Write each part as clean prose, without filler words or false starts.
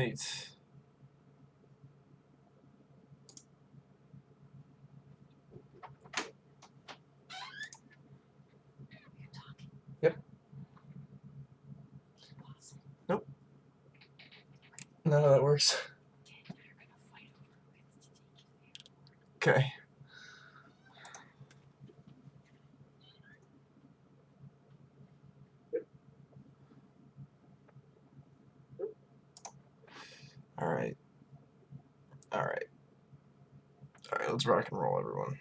right. Yep. Nope. No, that works. Okay. Alright. Alright. Alright, let's rock and roll, everyone.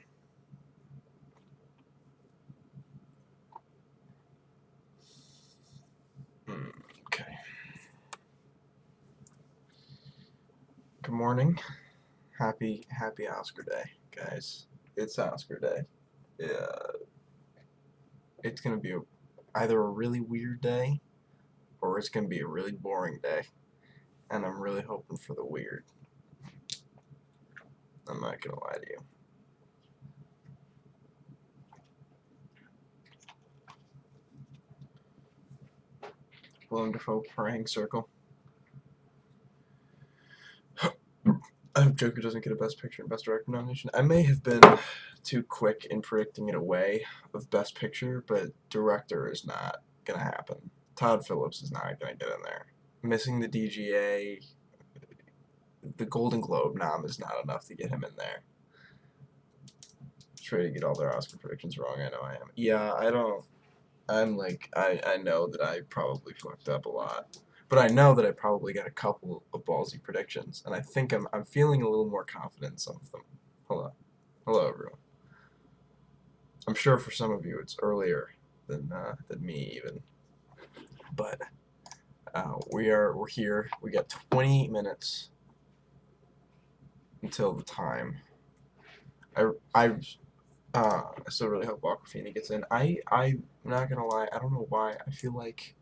Okay. Good morning. Happy Oscar Day, guys. It's Oscar Day. Yeah. It's gonna be either a really weird day or it's gonna be a really boring day. And I'm really hoping for the weird. I'm not gonna lie to you. Willem Dafoe praying circle. I hope Joker doesn't get a Best Picture and Best Director nomination. I may have been too quick in predicting it away of Best Picture, but Director is not gonna happen. Todd Phillips is not gonna get in there. Missing the DGA, the Golden Globe nom is not enough to get him in there. Try to get all their Oscar predictions wrong. I know I am. Yeah, I don't. I'm like I know that I probably fucked up a lot. But I know that I probably got a couple of ballsy predictions, and I think I'm feeling a little more confident in some of them. Hello. Hello, everyone. I'm sure for some of you it's earlier than me even. But we're here. We got 20 minutes until the time. I still really hope Aquafina gets in. I'm not gonna lie, I don't know why. I feel like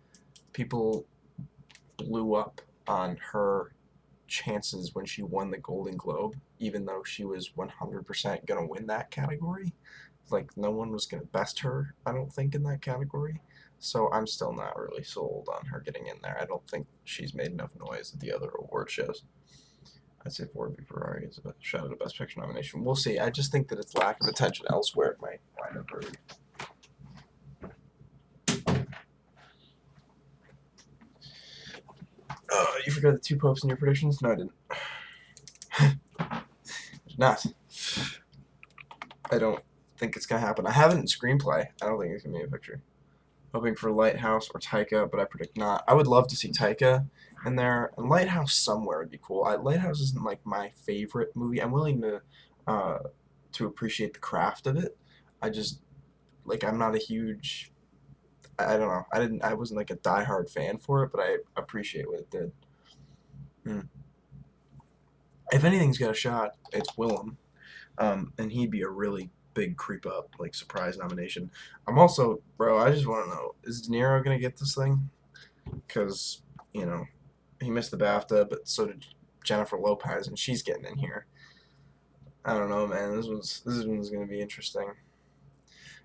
people blew up on her chances when she won the Golden Globe, even though she was 100% gonna win that category. Like, no one was gonna best her, I don't think, in that category. So I'm still not really sold on her getting in there. I don't think she's made enough noise at the other award shows. I'd say Ford v Ferrari is a shot at a Best Picture nomination. We'll see. I just think that its lack of attention elsewhere might wind up hurting. You forgot the two popes in your predictions? No, I didn't. Did not. I don't think it's gonna happen. I have it in Screenplay. I don't think it's gonna be a picture. Hoping for Lighthouse or Taika, but I predict not. I would love to see Taika in there. And Lighthouse somewhere would be cool. Lighthouse isn't like my favorite movie. I'm willing to appreciate the craft of it. I just like I'm not a huge. I don't know. I wasn't like a diehard fan for it, but I appreciate what it did. If anything's got a shot, it's Willem, and he'd be a really big creep up, like surprise nomination. I'm also, bro. I just want to know: is De Niro gonna get this thing? Because he missed the BAFTA, but so did Jennifer Lopez, and she's getting in here. I don't know, man. This one's gonna be interesting.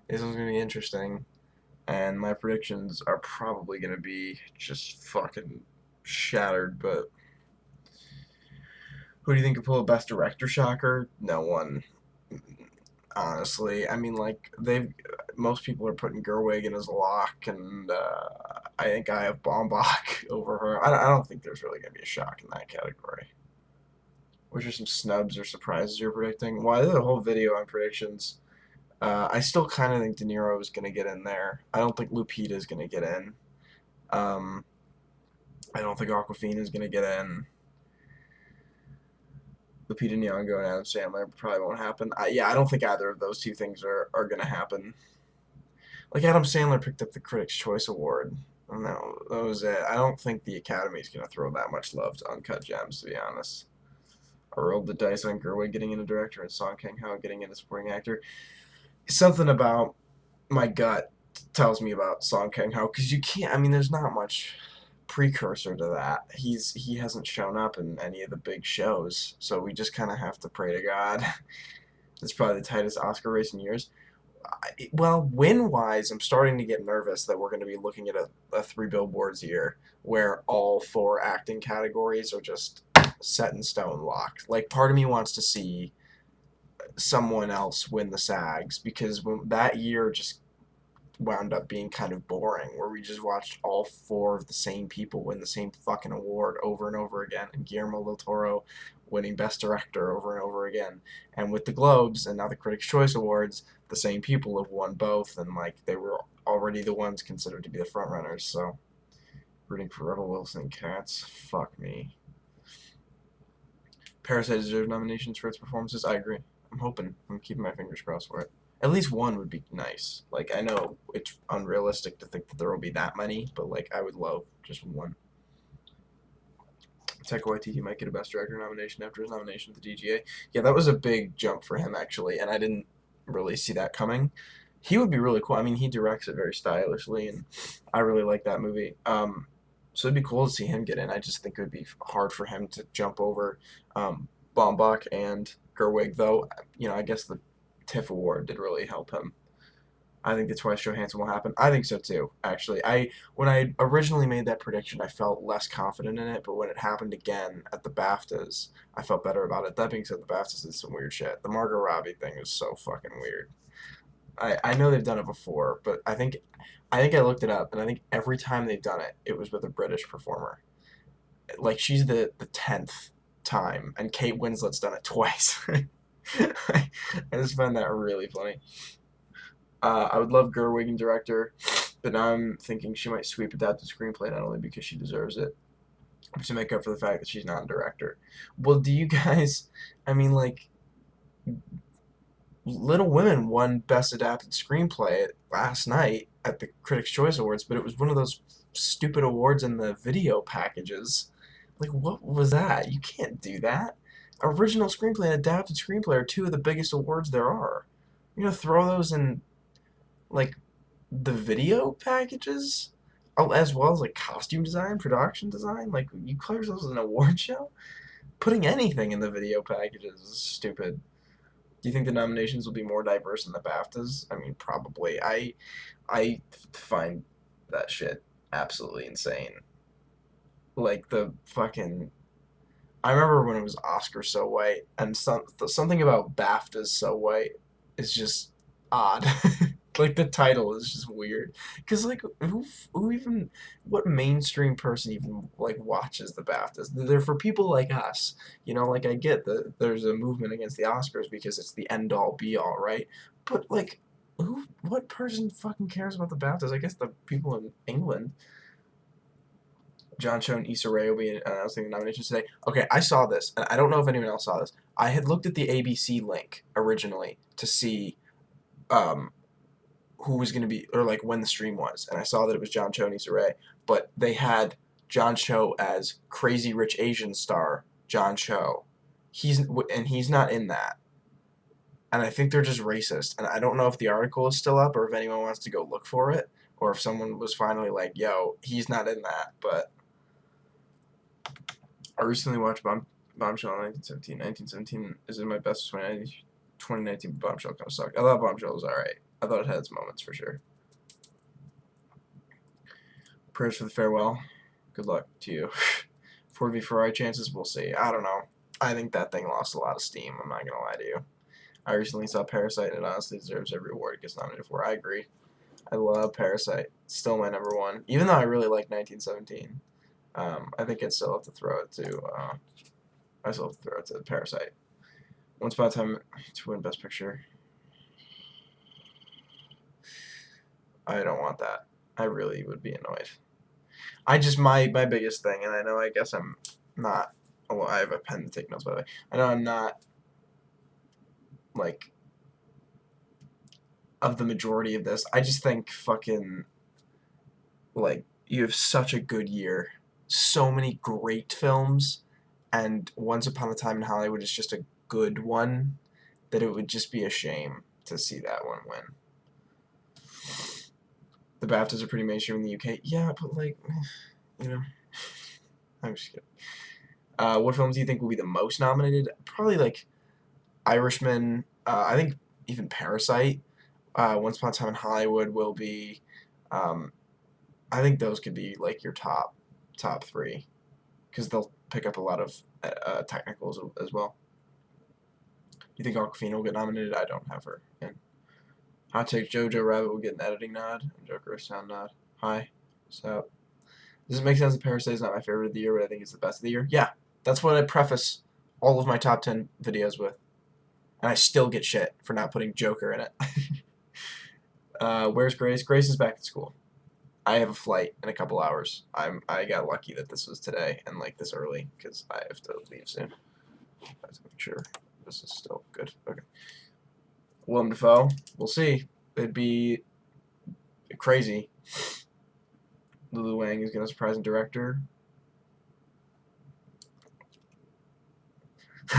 This one's gonna be interesting, and my predictions are probably gonna be just fucking shattered. But who do you think could pull a Best Director shocker? No one. Honestly, I mean, like most people are putting Gerwig in as a lock, and I think I have Baumbach over her. I don't think there's really gonna be a shock in that category. Which are some snubs or surprises you're predicting? Well, I did a whole video on predictions. I still kind of think De Niro is gonna get in there. I don't think Lupita is gonna get in. Um, I don't think Aquafina is gonna get in. Lupita Nyong'o and Adam Sandler probably won't happen. I don't think either of those two things are going to happen. Like, Adam Sandler picked up the Critics' Choice Award. And that was it. I don't think the Academy's going to throw that much love to Uncut Gems, to be honest. I rolled the dice on Gerwig getting in a director and Song Kang-ho getting in a supporting actor. Something about my gut tells me about Song Kang-ho, because you can't, I mean, there's not much precursor to that. He hasn't shown up in any of the big shows, so we just kind of have to pray to God. It's probably the tightest Oscar race in years. Well, win-wise, I'm starting to get nervous that we're going to be looking at a Three Billboards year where all four acting categories are just set in stone locked. Like, part of me wants to see someone else win the SAGs because that year just wound up being kind of boring, where we just watched all four of the same people win the same fucking award over and over again, and Guillermo del Toro winning Best Director over and over again. And with the Globes and now the Critics' Choice Awards, the same people have won both, and like they were already the ones considered to be the front runners. So rooting for Rebel Wilson and Cats, fuck me. Parasite deserves nominations for its performances. I agree. I'm hoping. I'm keeping my fingers crossed for it. At least one would be nice. Like, I know it's unrealistic to think that there will be that many, but like I would love just one. Taika Waititi might get a Best Director nomination after his nomination at the DGA. Yeah, that was a big jump for him actually, and I didn't really see that coming. He would be really cool. I mean, he directs it very stylishly, and I really like that movie. So it'd be cool to see him get in. I just think it would be hard for him to jump over Baumbach and Gerwig, though. You know, I guess the TIFF award did really help him. I think the Twice Johansson will happen. I think so too. Actually, when I originally made that prediction, I felt less confident in it, but when it happened again at the BAFTAs, I felt better about it. That being said, the BAFTAs did some weird shit. The Margot Robbie thing is so fucking weird. I know they've done it before, but I looked it up, and I think every time they've done it, it was with a British performer. Like she's the 10th time, and Kate Winslet's done it twice. I just find that really funny. I would love Gerwig and director, but now I'm thinking she might sweep adapted screenplay not only because she deserves it, but to make up for the fact that she's not a director. Well, do you guys? I mean, like, Little Women won Best Adapted Screenplay last night at the Critics' Choice Awards, but it was one of those stupid awards in the video packages. Like, what was that? You can't do that. Original screenplay and adapted screenplay are two of the biggest awards there are. You're gonna throw those in, like, the video packages? Oh, as well as, like, costume design, production design? Like, you call yourselves an award show? Putting anything in the video packages is stupid. Do you think the nominations will be more diverse than the BAFTAs? I mean, probably. I find that shit absolutely insane. Like the fucking. I remember when it was Oscar so white, and something about BAFTAs so white is just odd. Like the title is just weird. Cause like who even what mainstream person even like watches the BAFTAs? They're for people like us. You know, like I get that there's a movement against the Oscars because it's the end all be all, right? But like what person fucking cares about the BAFTAs? I guess the people in England. John Cho and Issa Rae will be announcing the nominations today. Okay, I saw this, and I don't know if anyone else saw this. I had looked at the ABC link originally to see um, who was going to be, or like when the stream was, and I saw that it was John Cho and Issa Rae, but they had John Cho as Crazy Rich Asian star John Cho. He's not in that, and I think they're just racist. And I don't know if the article is still up or if anyone wants to go look for it, or if someone was finally like, "Yo, he's not in that." But I recently watched Bombshell in 1917. 1917 is my best 2019 Bombshell kind of sucked. I thought Bombshell was alright. I thought it had its moments for sure. Prayers for the farewell. Good luck to you. 4v Ferrari chances, we'll see. I don't know. I think that thing lost a lot of steam, I'm not gonna lie to you. I recently saw Parasite and it honestly deserves every award it gets nominated for. I agree. I love Parasite. It's still my number one. Even though I really like 1917. I think I'd still have to throw it to I still have to throw it to Parasite. Once Upon a Time to win Best Picture. I don't want that. I really would be annoyed. I just my biggest thing, and I know I guess I'm not. Oh, I have a pen to take notes by the way. I know I'm not like of the majority of this. I just think fucking like you have such a good year, so many great films, and Once Upon a Time in Hollywood is just a good one that it would just be a shame to see that one win. The BAFTAs are pretty mainstream in the UK. Yeah, but like, you know, I'm just kidding. What films do you think will be the most nominated? Probably like Irishman. I think even Parasite. Once Upon a Time in Hollywood will be. I think those could be like your top three because they'll pick up a lot of technicals as well. You think Awkwafina will get nominated? I don't have her. And Hot Take Jojo Rabbit will get an editing nod. And Joker a sound nod. Hi. So, does it make sense that Parasite is not my favorite of the year, but I think it's the best of the year? Yeah. That's what I preface all of my top 10 videos with. And I still get shit for not putting Joker in it. Where's Grace? Grace is back at school. I have a flight in a couple hours. I got lucky that this was today and like this early because I have to leave soon. I have to make sure this is still good. Okay. Willem Dafoe. We'll see. It'd be crazy. Lulu Wang is going to surprise a director.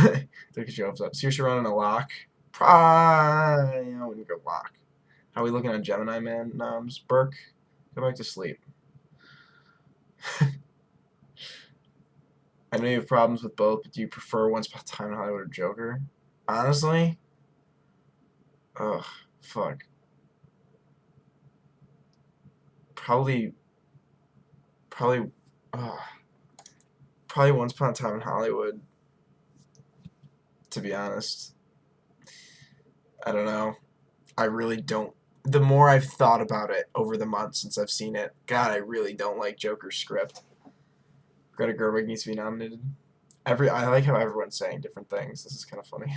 Look at you up. Saoirse Ronan a lock. Probably. I wouldn't go lock. How are we looking on Gemini Man noms? Burke, go back to sleep. I know you have problems with both, but do you prefer Once Upon a Time in Hollywood or Joker? Honestly? Ugh, fuck. Probably Once Upon a Time in Hollywood, to be honest. I don't know. I really don't. The more I've thought about it over the months since I've seen it, God, I really don't like Joker's script. Greta Gerwig needs to be nominated. I like how everyone's saying different things. This is kind of funny.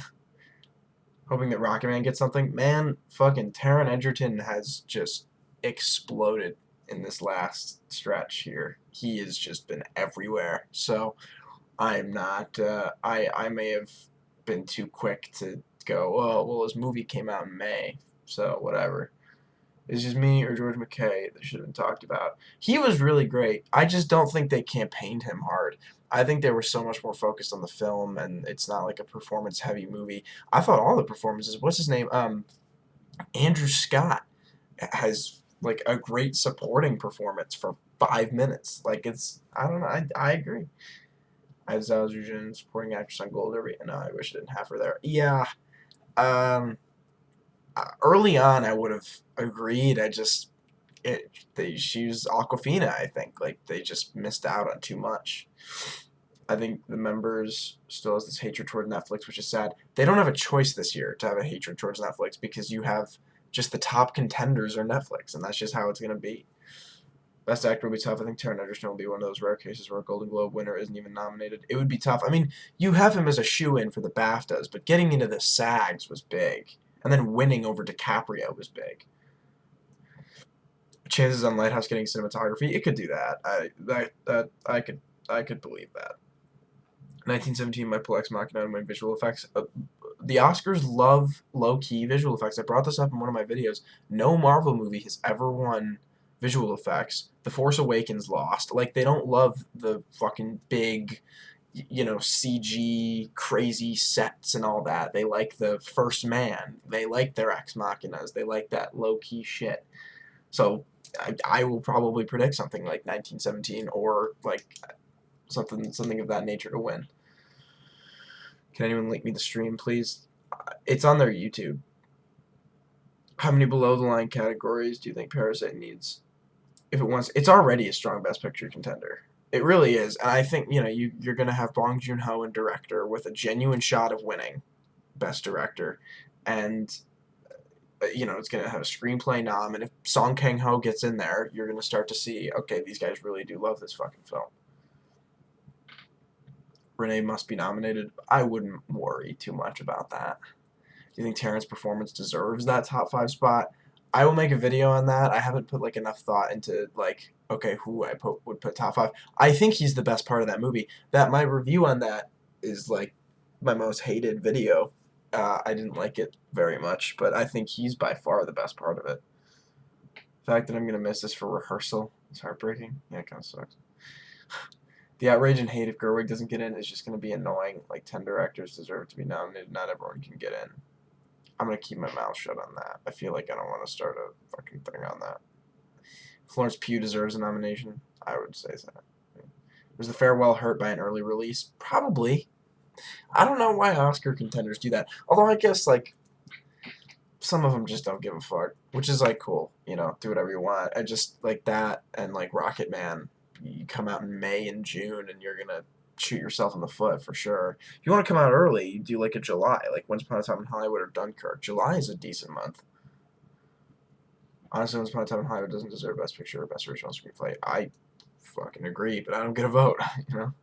Hoping that Rocketman gets something. Man, fucking Taron Egerton has just exploded in this last stretch here. He has just been everywhere. So I'm not. I may have been too quick to go. Oh, well, his movie came out in May, so whatever. It's just me or George McKay that should have been talked about. He was really great. I just don't think they campaigned him hard. I think they were so much more focused on the film, and it's not like a performance-heavy movie. I thought all the performances. What's his name? Andrew Scott has like a great supporting performance for 5 minutes. Like it's. I don't know. I agree. I have Zhao Zhuzhen supporting actress on Gold Derby. No, I wish I didn't have her there. Yeah. Early on, I would have agreed. She was Awkwafina, I think. Like, they just missed out on too much. I think the members still has this hatred toward Netflix, which is sad. They don't have a choice this year to have a hatred towards Netflix because you have just the top contenders are Netflix, and that's just how it's going to be. Best Actor will be tough. I think Taron Egerton will be one of those rare cases where a Golden Globe winner isn't even nominated. It would be tough. I mean, you have him as a shoo-in for the BAFTAs, but getting into the SAGs was big. And then winning over DiCaprio was big. Chances on Lighthouse getting cinematography, it could do that. I could believe that. 1917, my Plex Machina, and my visual effects. The Oscars love low-key visual effects. I brought this up in one of my videos. No Marvel movie has ever won visual effects. The Force Awakens lost. Like, they don't love the fucking big, CG crazy sets and all that. They like the First Man. They like their Ex Machinas. They like that low-key shit. So I will probably predict something like 1917 or like something of that nature to win. Can anyone link me the stream, please? It's on their YouTube. How many below-the-line categories do you think Parasite needs? If it wants, it's already a strong Best Picture contender. It really is, and I think you're gonna have Bong Joon-ho in director with a genuine shot of winning Best Director, and it's gonna have a screenplay nom. And if Song Kang-ho gets in there, you're gonna start to see, okay, these guys really do love this fucking film. Renee must be nominated. I wouldn't worry too much about that. Do you think Taron's performance deserves that top 5 spot? I will make a video on that. I haven't put like enough thought into like, okay, who I would put top 5. I think he's the best part of that movie. That my review on that is like my most hated video. I didn't like it very much, but I think he's by far the best part of it. The fact that I'm gonna miss this for rehearsal is heartbreaking. Yeah, it kind of sucks. The outrage and hate if Gerwig doesn't get in is just gonna be annoying. Like 10 directors deserve to be nominated. Not everyone can get in. I'm going to keep my mouth shut on that. I feel like I don't want to start a fucking thing on that. Florence Pugh deserves a nomination. I would say that. Was The Farewell hurt by an early release? Probably. I don't know why Oscar contenders do that. Although I guess, like, some of them just don't give a fuck, which is like cool, you know, do whatever you want. I just like that and like Rocket Man. You come out in May and June, and you're gonna shoot yourself in the foot for sure. If you want to come out early, you do like a July, like Once Upon a Time in Hollywood or Dunkirk. July is a decent month. Honestly, Once Upon a Time in Hollywood doesn't deserve Best Picture or Best Original Screenplay. I fucking agree, but I don't get a vote. You know,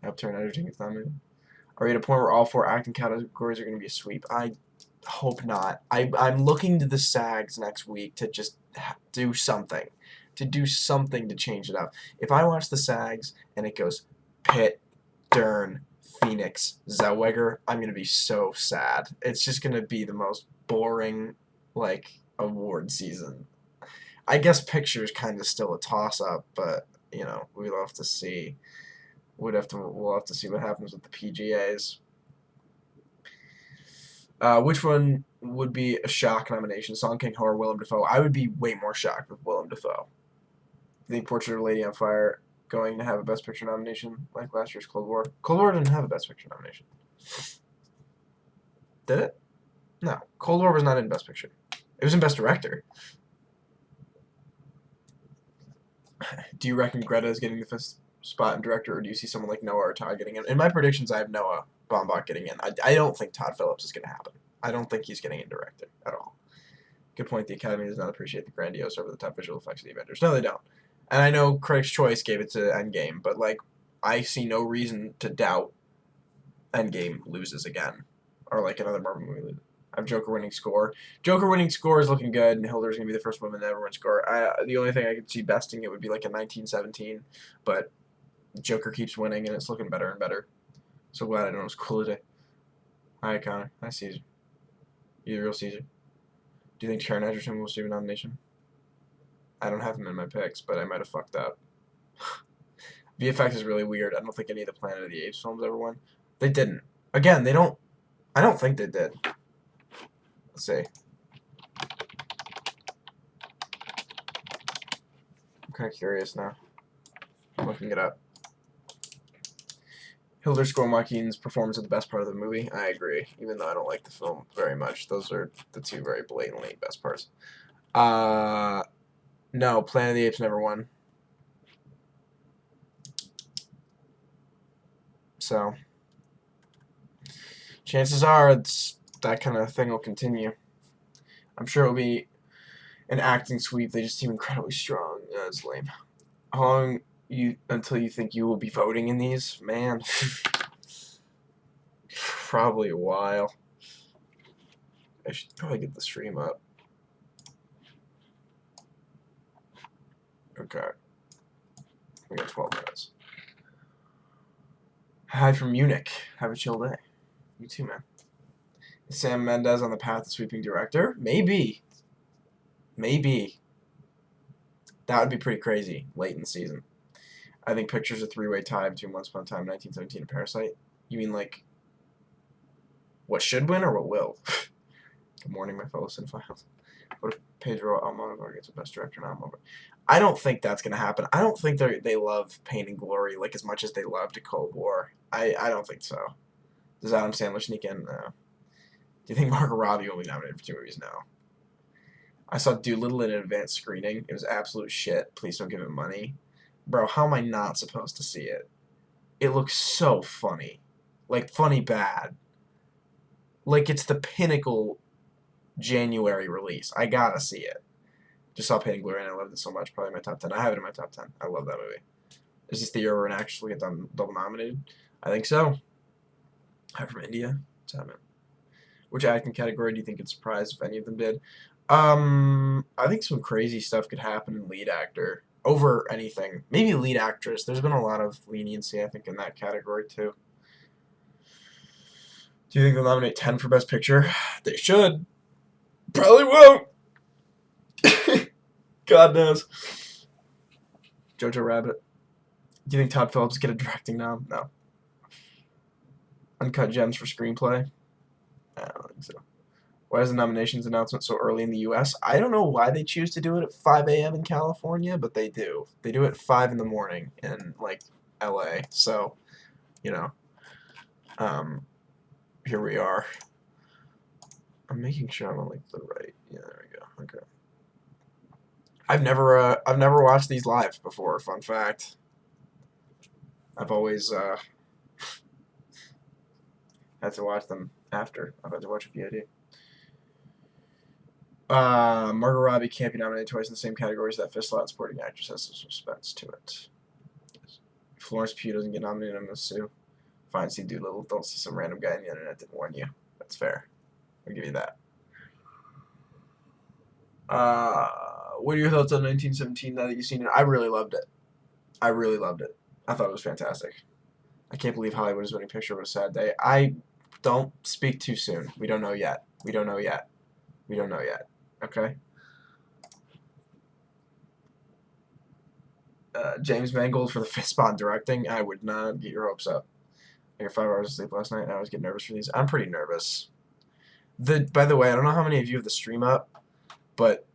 Upturn Editing is nominated. Are we at a point where all 4 acting categories are going to be a sweep? I hope not. I'm looking to the SAGs next week to just do something. To do something to change it up. If I watch the SAGs and it goes Pitt, Dern, Phoenix, Zellweger, I'm going to be so sad. It's just going to be the most boring, like, award season. I guess picture is kind of still a toss-up, but, you know, we'll have to see. We'll have to see what happens with the PGAs. Which one would be a shock nomination? Song King Ho or Willem Dafoe? I would be way more shocked with Willem Dafoe. I think Portrait of a Lady on Fire going to have a Best Picture nomination like last year's Cold War? Cold War didn't have a Best Picture nomination. Did it? No. Cold War was not in Best Picture. It was in Best Director. Do you reckon Greta is getting the first spot in director, or do you see someone like Noah or Todd getting in? In my predictions, I have Noah Baumbach getting in. I don't think Todd Phillips is going to happen. I don't think he's getting in director at all. Good point. The Academy does not appreciate the grandiose over-the-top visual effects of the Avengers. No, they don't. And I know Critics' Choice gave it to Endgame, but like I see no reason to doubt Endgame loses again, or like another Marvel movie loses. I have Joker winning score. Joker winning score is looking good, and Hilder's going to be the first woman to ever win score. The only thing I could see besting it would be like a 1917, but Joker keeps winning, and it's looking better and better. So glad I know it's cool today. Hi, Connor. Hi, Caesar. You the real Caesar? Do you think Sharon Egerton will receive a nomination? I don't have him in my picks, but I might have fucked up. VFX is really weird. I don't think any of the Planet of the Apes films ever won. They didn't. Again, they don't. I don't think they did. Let's see. I'm kind of curious now. I'm looking it up. Hildur Skolmakin's performance is the best part of the movie. I agree, even though I don't like the film very much. Those are the two very blatantly best parts. No, Planet of the Apes never won. So, chances are that kind of thing will continue. I'm sure it'll be an acting sweep. They just seem incredibly strong. That's lame. How long until you think you will be voting in these? Man, probably a while. I should probably get the stream up. Okay. We got 12 minutes. Hi from Munich. Have a chill day. You too, man. Is Sam Mendes on the path to sweeping director? Maybe. Maybe. That would be pretty crazy late in the season. I think Picture's a three-way tie between Once Upon a Time, 1917, and Parasite. You mean like what should win or what will? Good morning, my fellow cinephiles. What if Pedro Almodovar gets a Best Director nomination? I don't think that's going to happen. I don't think they love Pain and Glory like as much as they loved Cold War. I don't think so. Does Adam Sandler sneak in? No. Do you think Margot Robbie will be nominated for 2 movies? No. I saw Doolittle in an advanced screening. It was absolute shit. Please don't give it money. Bro, how am I not supposed to see it? It looks so funny. Like, funny bad. Like, it's the pinnacle January release. I gotta see it. Just saw Pain and Glory and I loved it so much. Probably my top 10. I have it in my top 10. I love that movie. Is this the year where an actress will get double nominated? I think so. Hi from India. What's happening? Which acting category do you think would surprise if any of them did? I think some crazy stuff could happen in lead actor over anything. Maybe lead actress. There's been a lot of leniency, I think, in that category too. Do you think they'll nominate 10 for Best Picture? They should. Probably won't. God knows. Jojo Rabbit. Do you think Todd Phillips get a directing nom? No. Uncut Gems for Screenplay? I don't think so. Why is the nominations announcement so early in the U.S.? I don't know why they choose to do it at 5 a.m. in California, but they do. They do it at 5 in the morning in, like, L.A. So, you know, here we are. I'm making sure I'm on like the right. Yeah, there we go. Okay. I've never watched these live before. Fun fact. I've always had to watch them after. I've had to watch a VOD. Margot Robbie can't be nominated twice in the same categories that Fist Lot Supporting Actress has some suspense to it. Florence Pugh doesn't get nominated, I'm gonna sue. Fine, see Doolittle. Don't see some random guy on the internet didn't warn you. That's fair. I'll give you that. What are your thoughts on 1917 now that you've seen it? I really loved it. I really loved it. I thought it was fantastic. I can't believe Hollywood is winning Picture of a Sad Day. I don't speak too soon. We don't know yet. We don't know yet. We don't know yet. Okay? James Mangold for the fifth spot in directing. I would not get your hopes up. I got 5 hours of sleep last night, and I always get nervous for these. I'm pretty nervous. By the way, I don't know how many of you have the stream up, but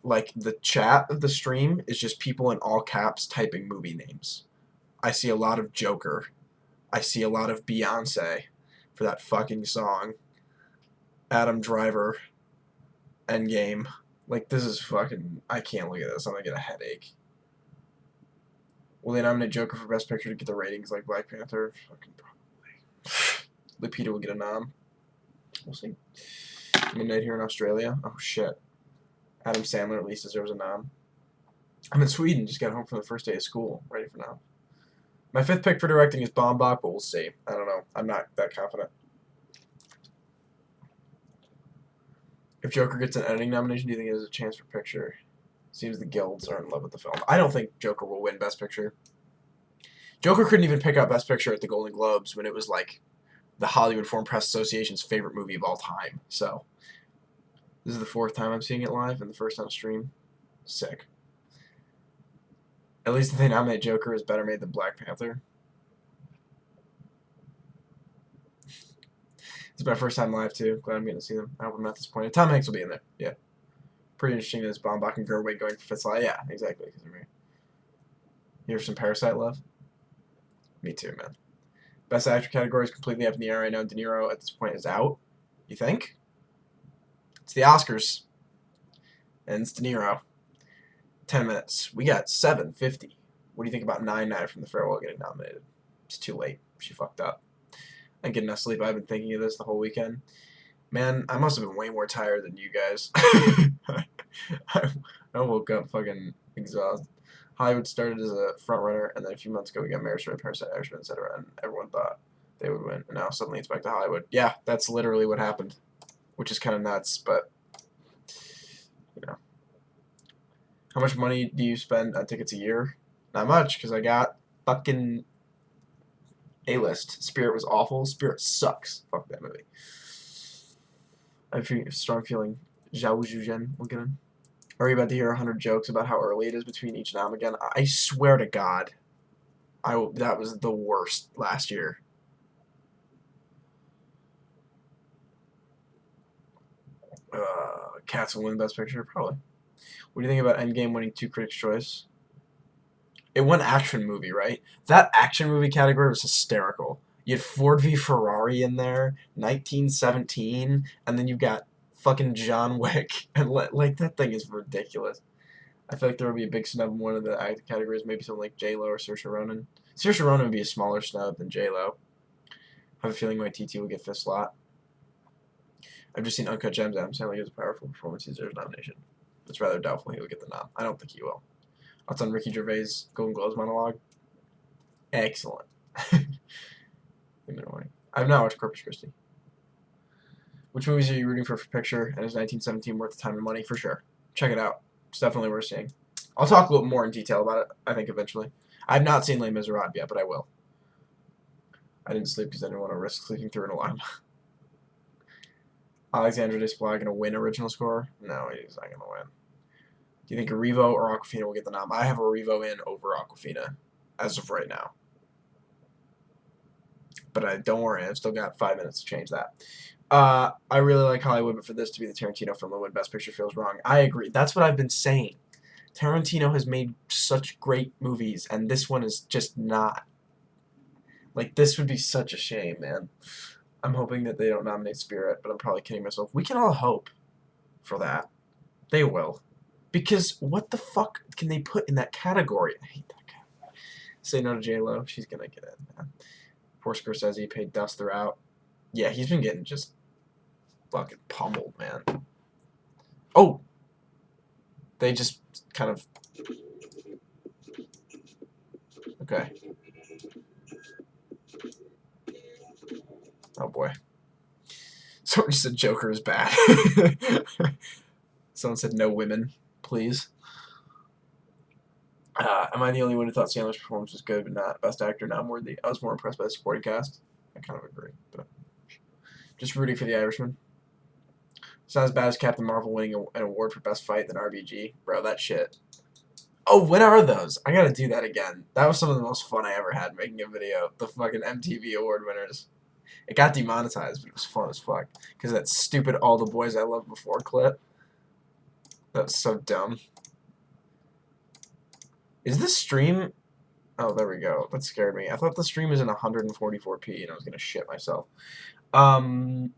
like the chat of the stream is just people in all caps typing movie names. I see a lot of Joker. I see a lot of Beyonce for that fucking song. Adam Driver. Endgame. Like, this is fucking... I can't look at this. I'm gonna get a headache. Will they nominate Joker for Best Picture to get the ratings like Black Panther? Fucking probably. Lupita will get a nom. We'll see. Midnight here in Australia. Oh, shit. Adam Sandler at least deserves a nom. I'm in Sweden. Just got home from the first day of school. Ready for now. My fifth pick for directing is Baumbach, but we'll see. I don't know. I'm not that confident. If Joker gets an editing nomination, do you think it has a chance for picture? Seems the guilds are in love with the film. I don't think Joker will win Best Picture. Joker couldn't even pick out Best Picture at the Golden Globes when it was like the Hollywood Foreign Press Association's favorite movie of all time. So this is the 4th time I'm seeing it live and the first on stream. Sick. At least if they nominate Joker is better made than Black Panther. It's my first time live too. Glad I'm getting to see them. I hope I'm not disappointed. Tom Hanks will be in there. Yeah. Pretty interesting that it's Baumbach and Gerwig going for fifth slot. Yeah, exactly. You have some Parasite love? Me too, man. Best actor category is completely up in the air right now. De Niro at this point is out. You think? It's the Oscars. And it's De Niro. 10 minutes. We got 7:50. What do you think about 9-9 from The Farewell getting nominated? It's too late. She fucked up. I didn't get enough sleep. I've been thinking of this the whole weekend. Man, I must have been way more tired than you guys. I woke up fucking exhausted. Hollywood started as a front runner, and then a few months ago we got Marriage Story, Parasite, Irishman, etc., and everyone thought they would win. And now suddenly it's back to Hollywood. Yeah, that's literally what happened, which is kind of nuts, but, you know. How much money do you spend on tickets a year? Not much, because I got fucking A-List. Spirit was awful. Spirit sucks. Fuck that movie. I have a strong feeling Zhao Zhuzhen will get in. Are you about to hear 100 jokes about how early it is between each nom again? I swear to God, that was the worst last year. Cats will win Best Picture? Probably. What do you think about Endgame winning 2 Critics' Choice? It won Action Movie, right? That Action Movie category was hysterical. You had Ford v Ferrari in there, 1917, and then you've got fucking John Wick, and like that thing is ridiculous. I feel like there would be a big snub in one of the acting categories, maybe something like J Lo or Saoirse Ronan. Saoirse Ronan would be a smaller snub than J Lo. I have a feeling my TT will get 5th slot. I've just seen Uncut Gems. Adam Sandler gives a powerful performance. He deserves nomination. It's rather doubtful he will get the nom. I don't think he will. Thoughts on Ricky Gervais' Golden Globes monologue? Excellent. I've not watched Corpus Christi. Which movies are you rooting for Picture? And is 1917 worth the time and money? For sure. Check it out. It's definitely worth seeing. I'll talk a little more in detail about it, I think, eventually. I've not seen Les Miserables yet, but I will. I didn't sleep because I didn't want to risk sleeping through an alarm. Alexandre Desplat going to win original score? No, he's not going to win. Do you think Arrivo or Awkwafina will get the nom? I have Arrivo in over Awkwafina as of right now. But don't worry, I've still got 5 minutes to change that. I really like Hollywood, but for this to be the Tarantino film that win Best Picture feels wrong. I agree. That's what I've been saying. Tarantino has made such great movies, and this one is just not. Like, this would be such a shame, man. I'm hoping that they don't nominate Spirit, but I'm probably kidding myself. We can all hope for that. They will. Because what the fuck can they put in that category? I hate that guy. Say no to J-Lo. She's gonna get in, man. Poor Scorsese paid dust throughout. Yeah, he's been getting just fucking pummeled, man. Oh! They just kind of... Okay. Oh boy. Someone just said Joker is bad. Someone said no women, please. Am I the only one who thought Sandler's performance was good, but not Best Actor, not worthy? I was more impressed by the supporting cast. I kind of agree, but just rooting for the Irishman. It's not as bad as Captain Marvel winning an award for Best Fight than RBG. Bro, that shit. Oh, what are those? I gotta do that again. That was some of the most fun I ever had making a video. The fucking MTV award winners. It got demonetized, but it was fun as fuck. Because that stupid All the Boys I Loved Before clip. That was so dumb. Is this stream... Oh, there we go. That scared me. I thought the stream was in 144p and I was gonna shit myself. Because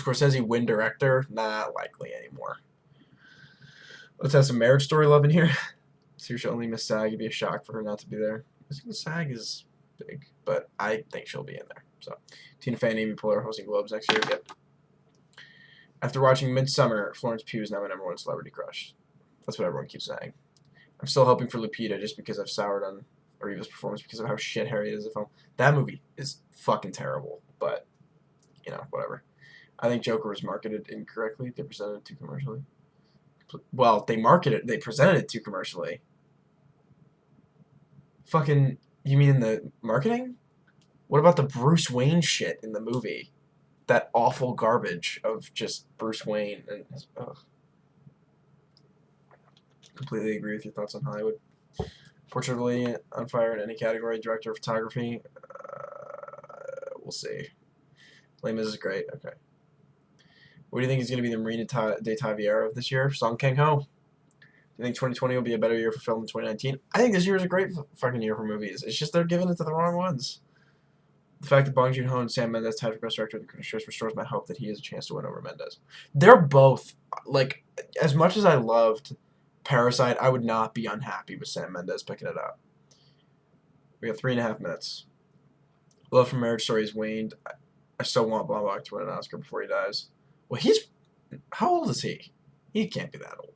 Scorsese win director? Not likely anymore. Let's have some Marriage Story love in here. So she'll only miss SAG. It'd be a shock for her not to be there. I think SAG is big, but I think she'll be in there. So, Tina Fey and Amy Poehler hosting Globes next year. Yep. After watching Midsummer, Florence Pugh is now my #1 celebrity crush. That's what everyone keeps saying. I'm still hoping for Lupita just because I've soured on Arriva's performance because of how shit Harry is at film. That movie is fucking terrible, but, you know, whatever. I think Joker was marketed incorrectly. They presented it too commercially. Well, they presented it too commercially. Fucking, you mean in the marketing? What about the Bruce Wayne shit in the movie? That awful garbage of just Bruce Wayne and ugh. Completely agree with your thoughts on Hollywood. Fortunately, on fire in any category, director of photography. We'll see. Les Mis is great. Okay. What do you think is going to be the Marina de Taviera of this year? Song Kang Ho. Do you think 2020 will be a better year for film than 2019? I think this year is a great fucking year for movies. It's just they're giving it to the wrong ones. The fact that Bong Joon-ho and Sam Mendes tied for best director of the Critics' restores my hope that he has a chance to win over Mendes. They're both, like, as much as I loved Parasite, I would not be unhappy with Sam Mendes picking it up. We got 3.5 minutes. Love for Marriage Story has waned. I still want Baumbach to win an Oscar before he dies. Well, how old is he? He can't be that old.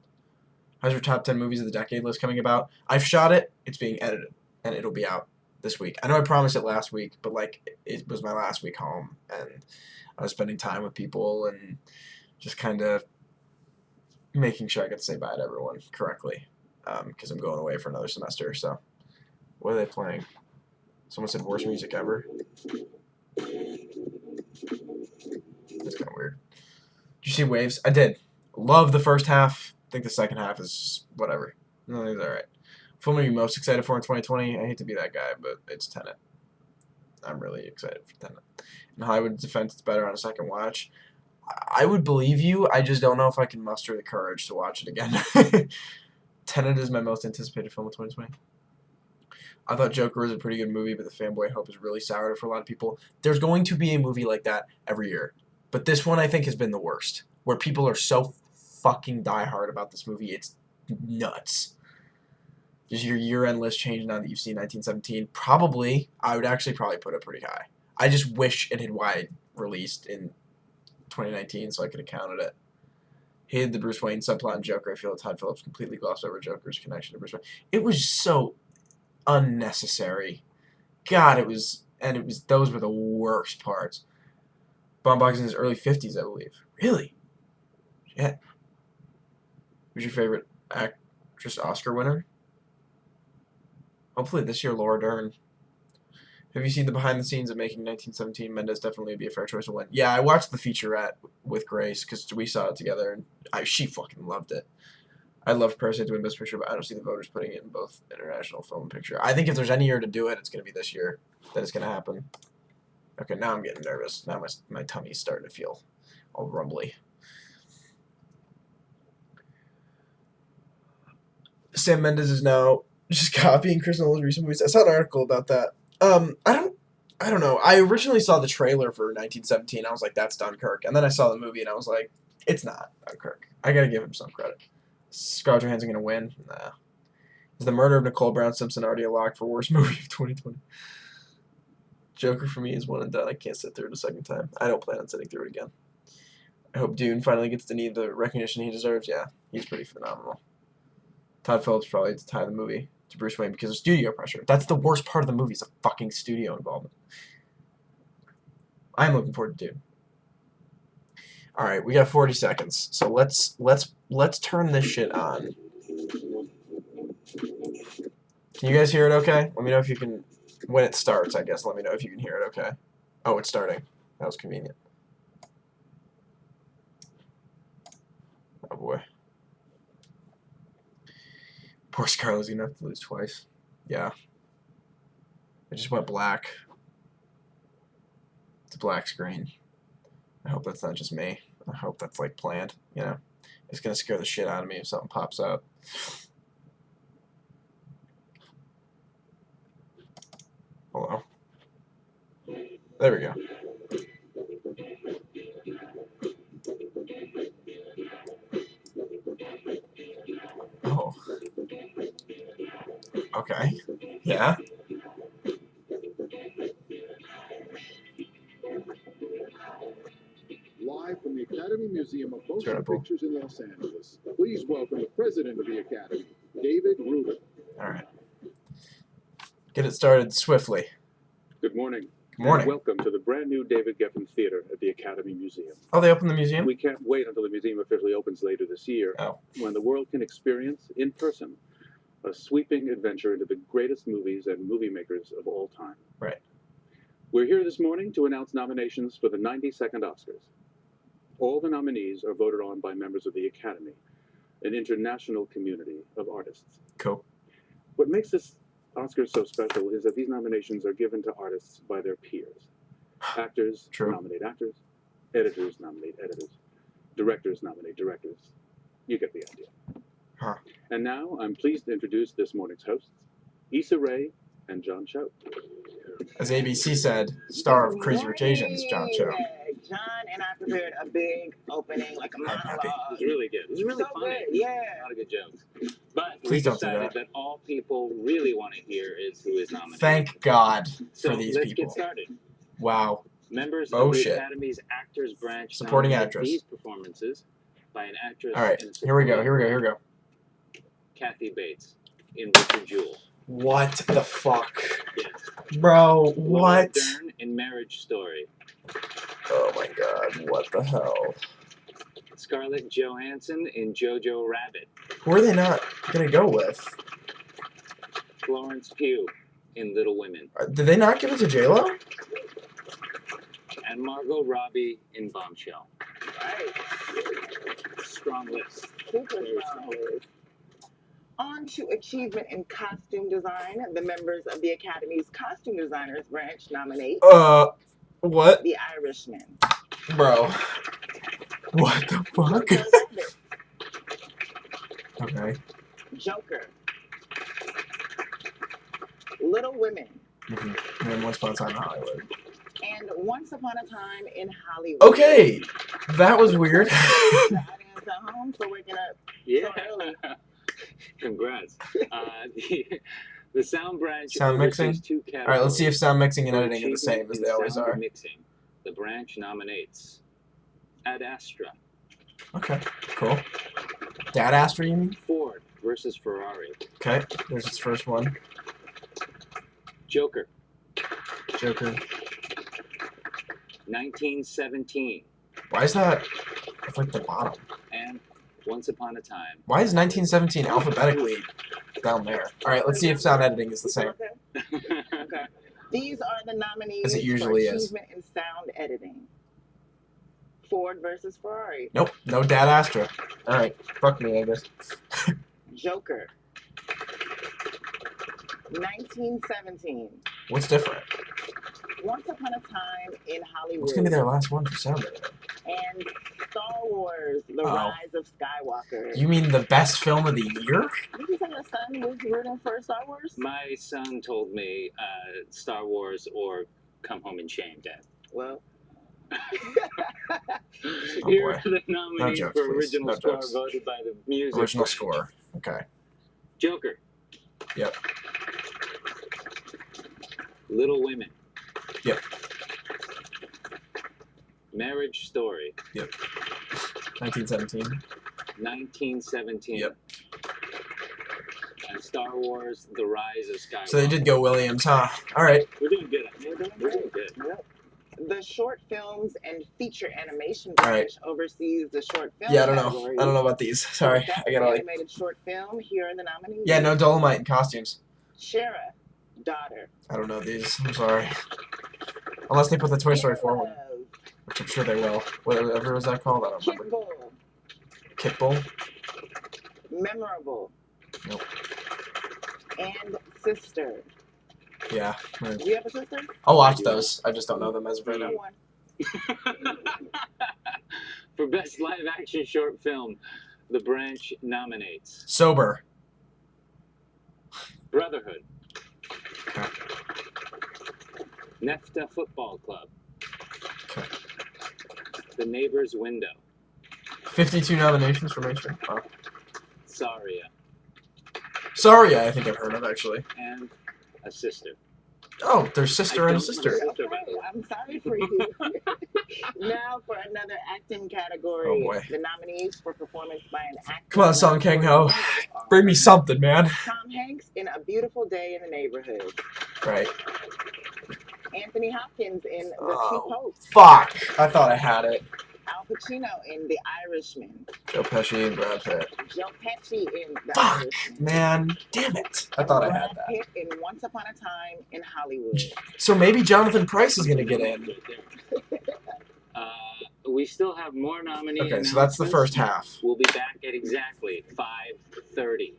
How's your top 10 movies of the decade list coming about? I've shot it. It's being edited, and it'll be out this week. I know I promised it last week, but like it was my last week home, and I was spending time with people and just kind of making sure I could say bye to everyone correctly, because I'm going away for another semester. So, what are they playing? Someone said worst music ever. That's kind of weird. Did you see Waves? I did. Love the first half. I think the second half is whatever. No, it's alright. Film are you most excited for in 2020? I hate to be that guy, but it's Tenet. I'm really excited for Tenet. In Hollywood defense, it's better on a second watch. I would believe you. I just don't know if I can muster the courage to watch it again. Tenet is my most anticipated film of 2020. I thought Joker was a pretty good movie, but the fanboy hope has really soured it for a lot of people. There's going to be a movie like that every year. But this one, I think, has been the worst. Where people are so fucking diehard about this movie, it's nuts. Does your year-end list change now that you've seen 1917? Probably. I would actually probably put it pretty high. I just wish it had wide released in 2019 so I could have counted it. Hated the Bruce Wayne subplot in Joker. I feel that Todd Phillips completely glossed over Joker's connection to Bruce Wayne. It was so unnecessary. God, it was, those were the worst parts. Baumbach's in his early 50s, I believe. Really? Shit. Who's your favorite actress Oscar winner? Hopefully this year, Laura Dern. Have you seen the behind the scenes of making 1917? Mendes definitely would be a fair choice to win. Yeah, I watched the featurette with Grace because we saw it together, and she fucking loved it. I love Parasite to win Best Picture, but I don't see the voters putting it in both international film and picture. I think if there's any year to do it, it's going to be this year that it's going to happen. Okay, now I'm getting nervous. Now my tummy's starting to feel all rumbly. Sam Mendes is now just copying Chris Nolan's recent movies. I saw an article about that. I don't I don't know. I originally saw the trailer for 1917. I was like, that's Dunkirk. And then I saw the movie and I was like, it's not Dunkirk. I gotta give him some credit. Scarlett Johansson gonna win? Nah. Is The Murder of Nicole Brown Simpson already a lock for worst movie of 2020? Joker for me is one and done. I can't sit through it a second time. I don't plan on sitting through it again. I hope Dune finally gets to need the recognition he deserves. Yeah, he's pretty phenomenal. Todd Phillips probably to tie the movie to Bruce Wayne because of studio pressure. That's the worst part of the movie is the fucking studio involvement. I'm looking forward to Dune. All right, we got 40 seconds, so let's turn this shit on. Can you guys hear it? Okay. Let me know if you can. When it starts, I guess. Let me know if you can hear it. Okay. Oh, it's starting. That was convenient. Oh boy. Poor Scarlett's gonna have to lose twice. Yeah. It just went black. It's a black screen. I hope that's not just me. I hope that's like planned. You know, it's gonna scare the shit out of me if something pops up. Hello. There we go. Oh. Okay. Yeah. Live from the Academy Museum of Motion Pictures in Los Angeles, please welcome the president of the Academy, David Rubin. All right. Get it started swiftly. Good morning. Good morning. And welcome to the brand new David Geffen Theater at the Academy Museum. Oh, they opened the museum? We can't wait until the museum officially opens later this year, when the world can experience, in person, a sweeping adventure into the greatest movies and movie makers of all time. Right. We're here this morning to announce nominations for the 92nd Oscars. All the nominees are voted on by members of the Academy, an international community of artists. Cool. What makes this Oscars so special is that these nominations are given to artists by their peers. Actors nominate actors, editors nominate editors, directors nominate directors. You get the idea. Huh. And now I'm pleased to introduce this morning's hosts, Issa Rae and John Cho. As ABC said, star of Crazy Rich Asians, John Cho. John and I prepared a big opening, like a monologue. It was really good. It was really So funny. good, yeah. A lot of good jokes. But Please we don't do decided that. that all people really want to hear is who is nominated. Thank God so for these let's people. get started. Wow. Members Oh, of the shit. Academy's Actors Branch Supporting nominated actress. these performances by an actress. All right. and Here we go. supporting Here we go. Here we go. Kathy Bates in Richard Jewell. What the fuck? Yes. Bro, Laura what? Dern in Marriage Story. Oh my God. What the hell? Scarlett Johansson in Jojo Rabbit. Who are they not going to go with? Florence Pugh in Little Women. Did they not give it to J-Lo? And Margot Robbie in Bombshell. Right. Strong list. Super strong. On to achievement in costume design. The members of the Academy's Costume Designers Branch nominate What? The Irishman. Bro. What the fuck? Jojo Rabbit. Okay. Joker. Little Women. Mm-hmm. And then Once Upon a Time in Hollywood. And Once Upon a Time in Hollywood. Okay. That was weird. The audience at home for waking up Yeah. so early. Congrats. The sound branch Sound mixing? oversees two categories. Alright, let's see if sound mixing and For editing are the same achievement as in they always sound are. Mixing. The branch nominates Ad Astra, Okay, cool. Dad Astra, you mean? Ford versus Ferrari, Okay, there's its first one. Joker, Joker. 1917, Why is that at like the bottom? and Once Upon a Time. Why is 1917 alphabetically down there? Alright, let's see if sound editing is the same. Okay. These are the nominees As it usually for is. achievement in sound editing. Ford versus Ferrari. Nope, no Dad Astra. Alright, fuck me, I guess. Joker. 1917. What's different? Once Upon a Time in Hollywood. What's gonna be their last one for sound editing? And Star Wars, The Rise of Skywalker. You mean the best film of the year? Did you say your son was rooting for Star Wars? My son told me Star Wars or Come home in shame, Dad. Well, Here boy. are the nominees jokes, for please. original No score jokes. voted by the music Original branch. score. Okay. Joker. Yep. Little Women. Yep. Marriage Story. 1917. 1917. Yep. And Star Wars: The Rise of Skywalker. So they did go Williams, huh? All right. We're doing good. We're doing good. Yep. The short films and feature animation All right. branch oversees the short film Yeah, I don't know. category. I don't know about these. For Sorry, best I gotta like. animated short film, here are the nominees. Yeah, no Dolomite and costumes. Shara, daughter. I don't know these. I'm sorry. Unless they put the Toy Story 4 one, Love, which I'm sure they will. Whatever was that called? I don't remember. Kickball, Kickball? Memorable. Nope. And Sister. Yeah. Do you have a sister? I'll watch those. I just don't know them as of right now. One. For best live action short film, the branch nominates Sober. Brotherhood. Okay. Nefta Football Club. Okay. The Neighbor's Window. 52 nominations for Main Street. Oh. Saria. Sorry, I think I've heard of actually. And A Sister. Oh, there's sister and a sister. Okay, I'm sorry for you. Now for another acting category. Oh, boy. The nominees for performance by an actor. Come on, Song Kang Ho. Bring me something, man. Tom Hanks in A Beautiful Day in the Neighborhood. Right. Anthony Hopkins in The Two Oh, Popes. fuck. I thought I had it. Al Pacino in The Irishman. Joe Pesci and Brad Pitt. Joe Pesci in The Fuck, Irishman. man. Damn it. I thought I had Brad that. Pitt in Once Upon a Time in Hollywood. So maybe Jonathan Pryce is going to get in. We still have more nominees. Okay, so that's the first half. We'll be back at exactly 5:30.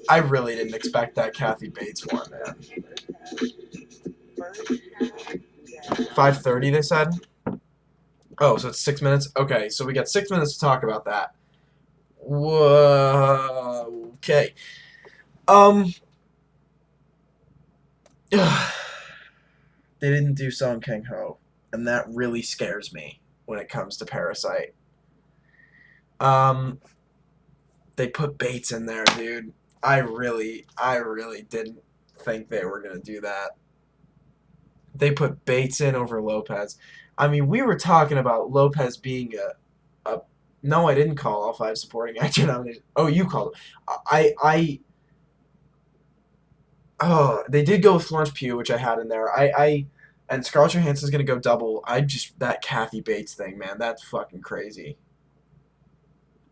I really didn't expect that Kathy Bates one, man. First half, yeah. 5:30, they said? Oh, so it's 6 minutes? Okay, so we got 6 minutes to talk about that. Whoa. Okay. They didn't do Song Kang Ho, and that really scares me when it comes to Parasite. They put Bates in there, dude. I really didn't think they were gonna do that. They put Bates in over Lopez. I mean, we were talking about Lopez being a no, I didn't call all 5 supporting actor nominations. Oh, you called them. Oh, they did go with Florence Pugh, which I had in there. And Scarlett Johansson's gonna go double. That Kathy Bates thing, man, that's fucking crazy.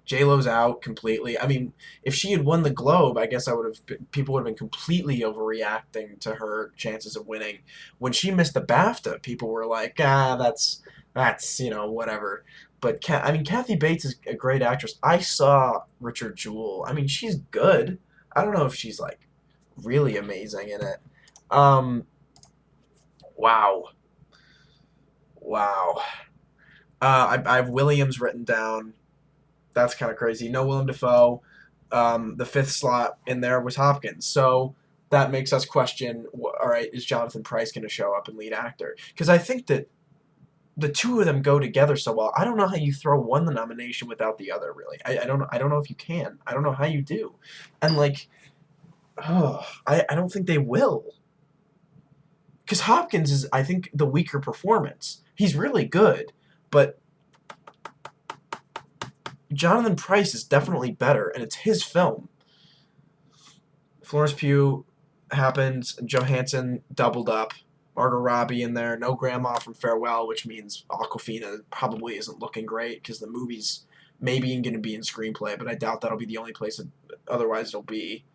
J-Lo's out completely. I mean, if she had won the Globe, I guess people would have been completely overreacting to her chances of winning. When she missed the BAFTA, people were like, that's whatever. But Kathy Bates is a great actress. I saw Richard Jewell. I mean, she's good. I don't know if she's like really amazing in it. Wow. I have Williams written down. That's kind of crazy. No Willem Dafoe. The 5th slot in there was Hopkins. So that makes us question, all right, is Jonathan Pryce going to show up and lead actor? Because I think that the two of them go together so well. I don't know how you throw one the nomination without the other, really. I don't know if you can. I don't know how you do. And I don't think they will. Because Hopkins is, I think, the weaker performance. He's really good, but Jonathan Pryce is definitely better, and it's his film. Florence Pugh happens, Johansson doubled up, Margot Robbie in there, no grandma from Farewell, which means Awkwafina probably isn't looking great because the movie's maybe going to be in Screenplay, but I doubt that'll be the only place otherwise it'll be.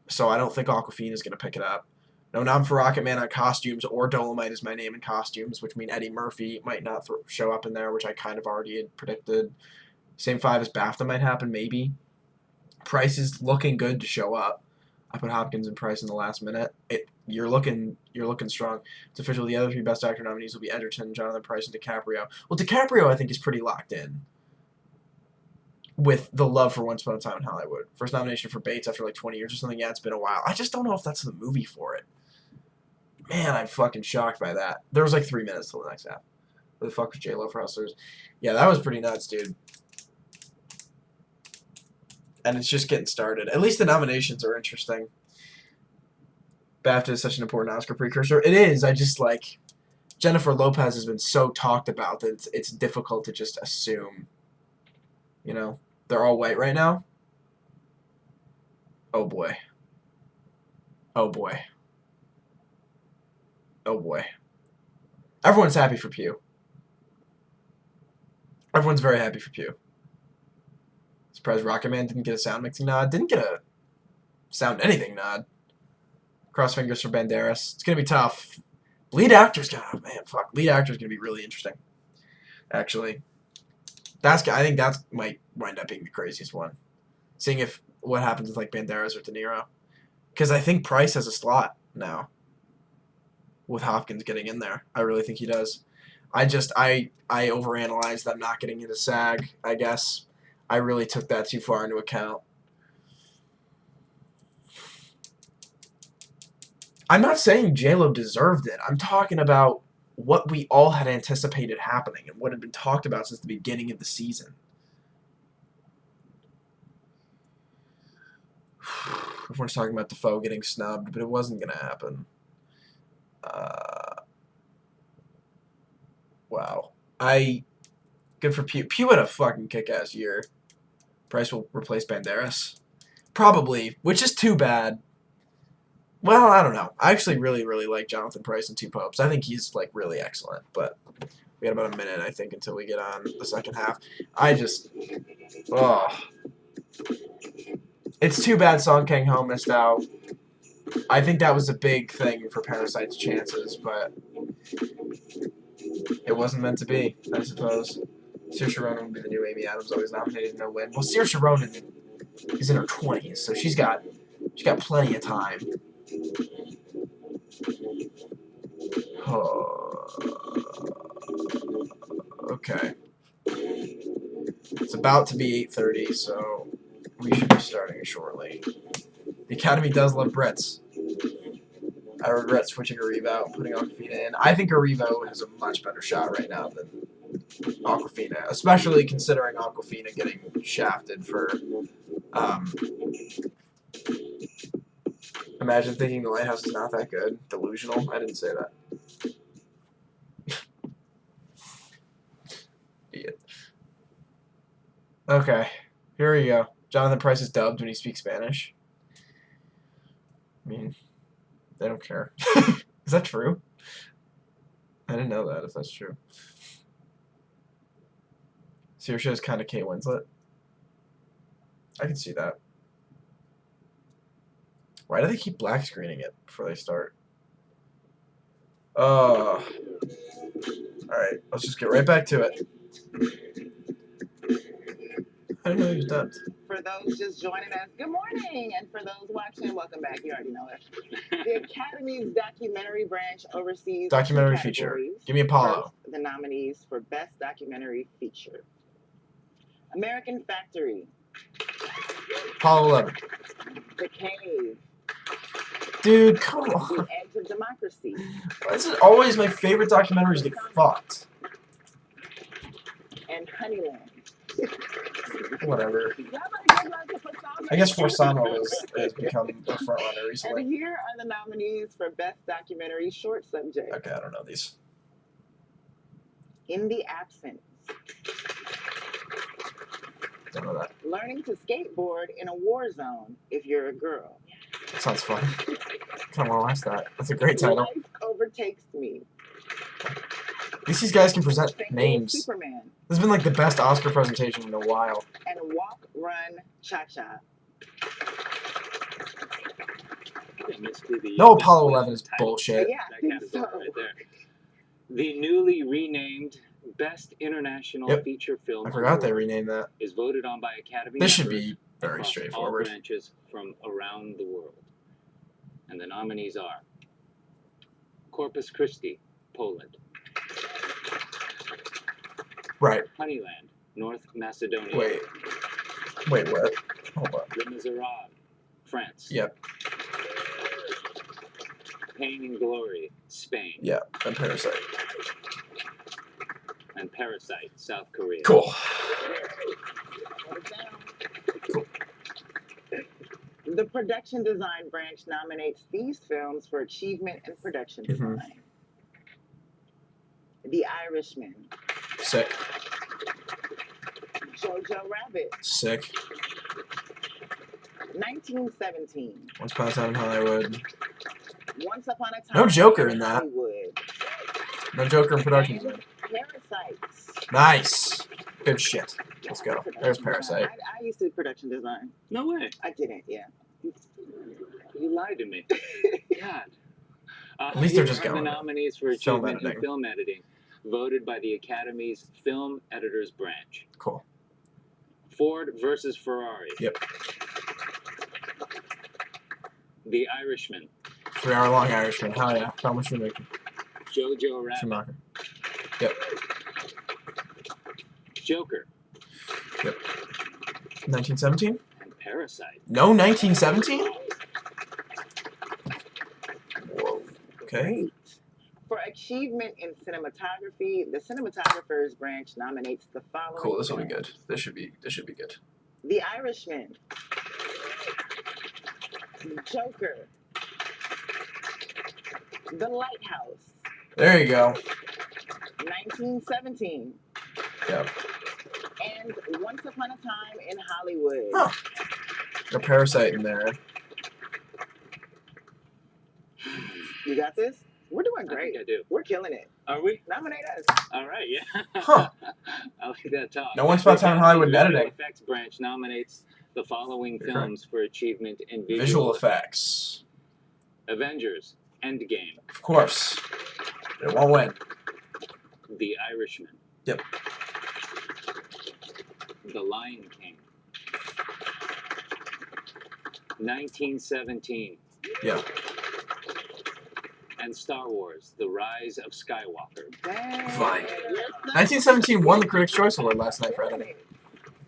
So I don't think Awkwafina is going to pick it up. No nom for Rocketman on costumes or Dolomite is my name in costumes, which mean Eddie Murphy might not show up in there, which I kind of already had predicted. Same 5 as BAFTA might happen, maybe. Pryce is looking good to show up. I put Hopkins and Pryce in the last minute. You're looking strong. It's official. The other 3 Best Actor nominees will be Edgerton, Jonathan Pryce, and DiCaprio. Well, DiCaprio I think is pretty locked in with the love for Once Upon a Time in Hollywood. First nomination for Bates after like 20 years or something. Yeah, it's been a while. I just don't know if that's the movie for it. Man, I'm fucking shocked by that. There was like 3 minutes till the next half. Where the fuck was J-Lo for Hustlers? Yeah, that was pretty nuts, dude. And it's just getting started. At least the nominations are interesting. BAFTA is such an important Oscar precursor. It is. I just like Jennifer Lopez has been so talked about that it's difficult to just assume. You know, they're all white right now. Oh boy. Oh boy. Oh boy. Everyone's happy for Pew. Everyone's very happy for Pew. Surprised Rocketman didn't get a sound mixing nod. Didn't get a sound anything nod. Cross fingers for Banderas. It's gonna be tough. Lead actor's gonna Lead actor's gonna be really interesting. Actually, I think that might wind up being the craziest one. Seeing if what happens with like Banderas or De Niro, because I think Price has a slot now. With Hopkins getting in there, I really think he does. I overanalyzed them not getting into SAG. I guess I really took that too far into account. I'm not saying J-Lo deserved it. I'm talking about what we all had anticipated happening and what had been talked about since the beginning of the season. Everyone's talking about Defoe getting snubbed, but it wasn't going to happen. Wow. Good for Pew. Pew had a fucking kick-ass year. Price will replace Banderas. Probably, which is too bad. Well, I don't know. I actually really, really like Jonathan Pryce and Two Popes. I think he's, like, really excellent. But we got about a minute, I think, until we get on the second half. It's too bad Song Kang-ho missed out. I think that was a big thing for Parasite's chances, but it wasn't meant to be, I suppose. Saoirse Ronan would be the new Amy Adams, always nominated and no win. Well, Saoirse Ronan is in her 20s, so she's got plenty of time. Oh. Okay. It's about to be 8:30, so we should be starting shortly. The Academy does love Brits. I regret switching Arriva out and putting Awkwafina in. I think Arriva has a much better shot right now than Awkwafina, especially considering Awkwafina getting shafted for. Imagine thinking The Lighthouse is not that good. Delusional. I didn't say that. Idiot. Okay, here we go. Jonathan Pryce is dubbed when he speaks Spanish. I mean, they don't care. Is that true? I didn't know that, if that's true. Saoirse is kind of Kate Winslet. I can see that. Why do they keep black screening it before they start? Alright, let's just get right back to it. I didn't know he was dubbed. For those just joining us, good morning. And for those watching, welcome back. You already know it. The Academy's documentary branch oversees Documentary two feature. categories. Give me Apollo. First, the nominees for Best Documentary Feature. American Factory. Apollo 11. The Cave. Dude, come on. The Edge of Democracy. Why is it always my favorite documentaries get fucked? And Honeyland. Whatever. I guess Forsano has become a frontrunner recently. And here are the nominees for Best Documentary Short Subject. Okay, I don't know these. In the Absence. Don't know that. Learning to skateboard in a war zone if you're a girl. Sounds fun. I kind of want to watch that. That's a great title. Life Overtakes Me. At least these guys can present names. Superman. This has been like the best Oscar presentation in a while. And Walk, Run, Cha-Cha. No, Apollo 11 is bullshit. Yeah, I think so. Right there. The newly renamed Best International Feature Film I forgot they Award renamed that. is voted on by Academy This should members be very across straightforward. all branches from around the world. And the nominees are Corpus Christi, Poland. Right. Honeyland, North Macedonia. Wait, what? Hold on. Les Miserables, France. Yep. Pain and Glory, Spain. Yeah, and Parasite. And Parasite, South Korea. Cool. Wrote it down. The production design branch nominates these films for achievement in production design. The Irishman. Sick. Jojo Rabbit. Sick. 1917. Once Upon a Time in Hollywood. Once Upon a Time No Joker in that. Hollywood. No Joker in production And design. Parasites. Nice. Good shit. Let's go. There's Parasite. I used to do production design. No way. I didn't, yeah. You lied to me. God. At least they're just here are going the with nominees for film achievement in editing. film editing, voted by the Academy's Film Editors Branch. Cool. Ford versus Ferrari. Yep. The Irishman. 3-hour-long Irishman. Hell yeah. How much you making? Jojo Rabbit. Schumacher. Yep. Joker. Yep. 1917? And Parasite. No, 1917? Whoa. Okay. Great. For achievement in cinematography, the cinematographers branch nominates the following. Cool. This will be films. good. This should be good. The Irishman. Joker. The Lighthouse. There you go. 1917. Yep. And Once Upon a Time in Hollywood. Huh. A Parasite in there. You got this? We're doing I great. think I do. We're killing it. Are we? Nominate us. All right, yeah. Huh. I like that talk. No Once Upon a Time in Hollywood in Visual editing. Effects branch nominates the following You're films for achievement in Visual effects. Avengers, Endgame, Of course. It won't win. The Irishman. Yep. The Lion King. 1917. Yeah. And Star Wars, The Rise of Skywalker. Dang. Fine. Yes, sir. 1917 won the Critics' Choice Award last night for editing.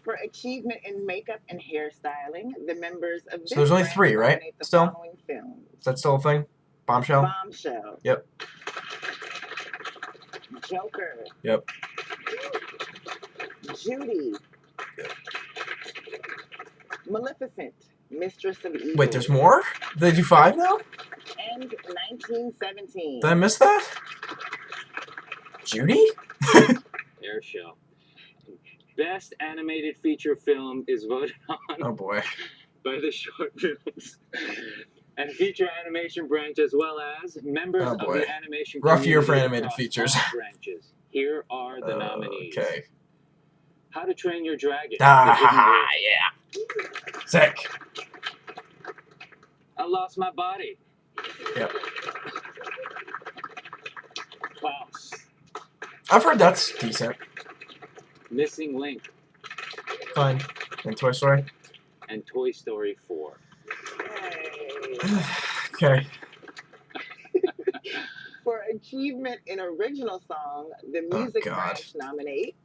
For achievement in makeup and hairstyling, the members of this So there's only branch 3, right? nominate the Still? following films. Is that still a thing? Bombshell? Bombshell. Yep. Joker. Yep. Judy. Maleficent. Mistress of Evil. Wait, there's more? Did they do 5 now? And 1917. Did I miss that? Judy? Air Show. Best animated feature film is voted on Oh boy. by the short films and feature animation branch, as well as members Oh, of boy. the animation Rough year for community animated across features. all branches. Here are the nominees. Okay. How to Train Your Dragon. Ah, yeah. Sick. I Lost My Body. Yep. Klaus. I've heard that's decent. Missing Link. Fine. And Toy Story? And Toy Story 4. Okay. For achievement in original song, the Oh, music God. branch nominates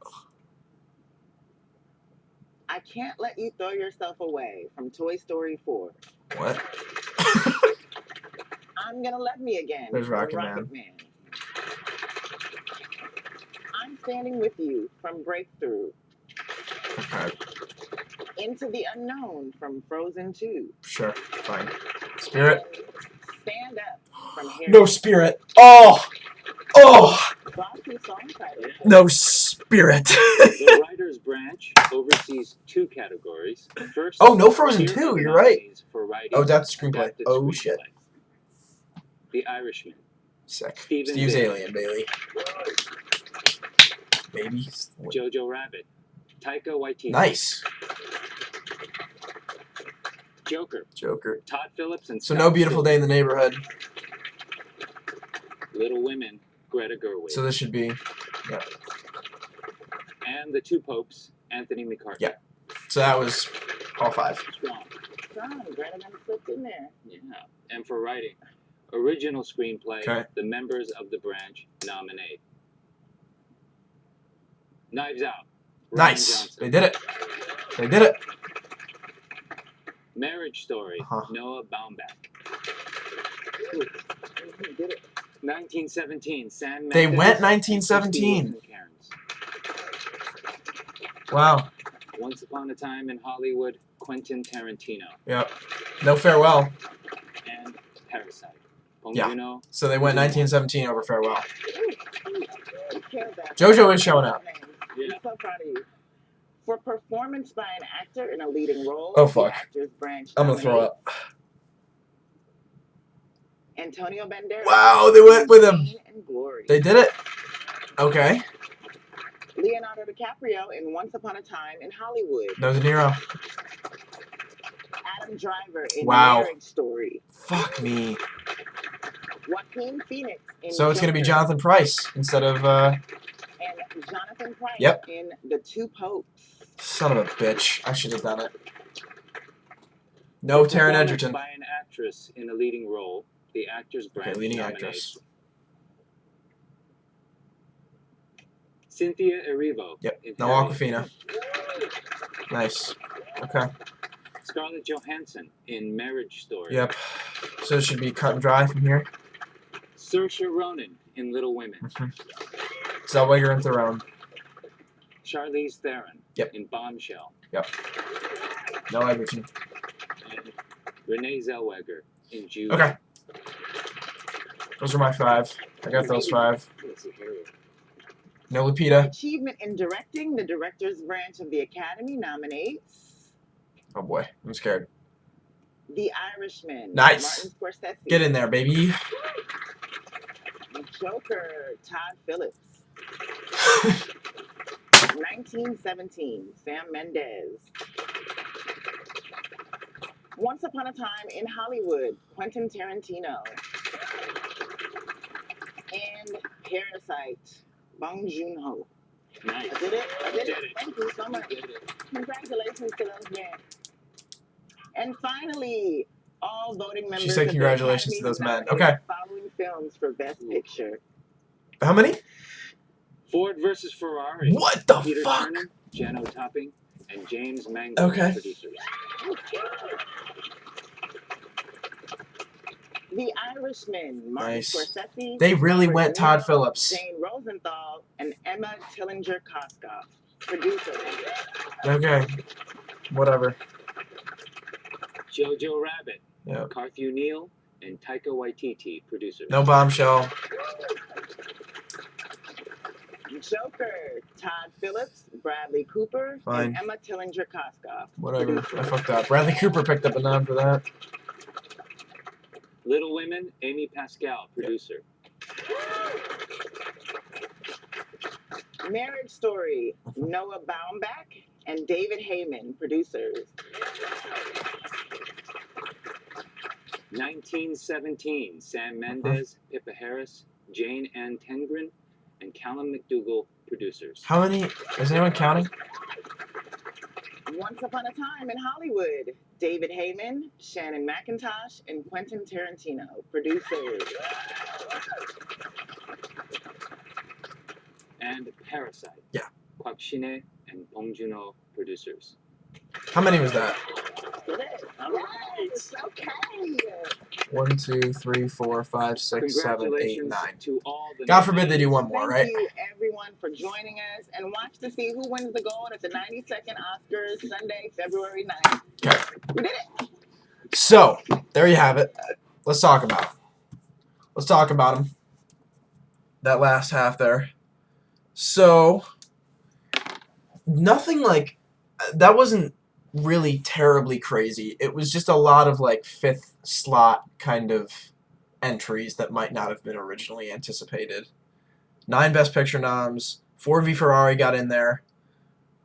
I Can't Let You Throw Yourself Away from Toy Story 4. What? I'm Gonna Love Me Again There's from Rocket Man. I'm Standing With You from Breakthrough. Okay. Into the Unknown from Frozen 2. Sure. Fine. Spirit? Stand Up from Harry. No spirit. Oh! Oh! Bossy song title. No spirit. The Writers Branch oversees 2 categories. First, Oh, no Frozen here are 2, the you're right. nominees For writing Oh, that's screenplay. adapted Oh, screenplay. shit. The Irishman. Sick. Steven Steve's Bailey. Alien, Bailey. Baby. Jojo Rabbit. Taika Waititi. Nice. Joker. Joker. Todd Phillips and So Scott no Beautiful Day in the Neighborhood. Little Women. Greta Gerwig. So this should be. And the 2 popes. Anthony McCartney. Yeah. So that was all 5. Strong. Strong. Greta done slipped in there. Yeah. And for writing, original screenplay, Okay. the members of the branch nominate. Knives Out. Rian Nice. Johnson. They did it. They did it. Marriage Story. Uh-huh. Noah Baumbach. Did it. 1917. Sam Mendes. They went and 1917. Christy Wilson Cairns. Wow. Once Upon a Time in Hollywood. Quentin Tarantino. Yep. No Farewell. And Parasite. Bong Yeah. Joon-ho. So they went 1917 over Farewell. You killed that. JoJo is showing up. Yeah. I'm so proud of you. For performance by an actor in a leading role, Oh, the fuck. Actors Branch I'm gonna throw nominates up. Antonio Banderas. Wow, they went with him. Pain and Glory. They did it. Okay. Leonardo DiCaprio in Once Upon a Time in Hollywood. No De Niro. Adam Driver in Wow. Marriage Story. Fuck me. Joaquin Phoenix in So it's gonna be Joker. Jonathan Pryce instead of And Jonathan Pryce Yep. in The Two Popes. son of a bitch. I should have done it. No Taron Performance Egerton. by an actress in a leading role. The Actors Branch Okay, leading nominates actress. Cynthia Erivo. Yep. In No Harriet. Aquafina. Nice. Okay. Scarlett Johansson in Marriage Story. Yep. So it should be cut and dry from here. Saoirse Ronan in Little Women. Zellweger and Theron. Charlize Theron Yep. in Bombshell. No Egerton. And Renee Zellweger in Jude. Okay. Those are my 5. I got those 5. Let's see here. No Lupita. Achievement in Directing, the Directors Branch of the Academy nominates Oh boy, I'm scared. The Irishman. Nice. Martin Scorsese. Get in there, baby. Joker. Todd Phillips. 1917. Sam Mendes. Once Upon a Time in Hollywood. Quentin Tarantino. And Parasite. Bong Joon-ho. Nice. I did it. I did Did it. it. Thank you so much. Did it. Congratulations to those men. And finally, all voting members. said of the congratulations to Academy those men. nominated Okay. the following films for Best Picture. How many? Ford versus Ferrari. What the Peter fuck? Turner, Jano Topping, and James Mangold. Okay. Producers. The Irishman. Martin Nice. Scorsese. They really Robert went De Todd Niro, Phillips. Jane Rosenthal and Emma Tillinger-Koskoff. Producers. Okay. Whatever. Jojo Rabbit. Yep. Carthew Neal and Taika Waititi. Producers. No Bombshell. Joker. Todd Phillips, Bradley Cooper, Fine. and Emma Tillinger-Koskoff. Whatever. I fucked up. Bradley Cooper picked up a nod for that. Little Women. Amy Pascal. Producer. Marriage Story. Noah Baumbach and David Heyman. Producers. 1917. Sam Mendes, Pippa Harris, Jane Ann Tengren, and Callum McDougall. Producers. How many? Is anyone counting? Once Upon a Time in Hollywood. David Heyman, Shannon McIntosh, and Quentin Tarantino. Producers. And Parasite. Yeah. Kwak Shin-hye and Bong Joon-ho. Producers. How many was that? Did it? All right. It's okay. 1, 2, 3, 4, 5, 6, 7, 8, Congratulations 9. to all the God forbid they do one more, right? Thank you, everyone, for joining us. And watch to see who wins the gold at the 92nd Oscars, Sunday, February 9th. Okay. We did it. So, there you have it. Let's talk about it. Let's talk about them. That last half there. So, nothing like... That wasn't really terribly crazy. It was just a lot of, like, fifth slot kind of entries that might not have been originally anticipated. 9 Best Picture noms. Ford v Ferrari got in there.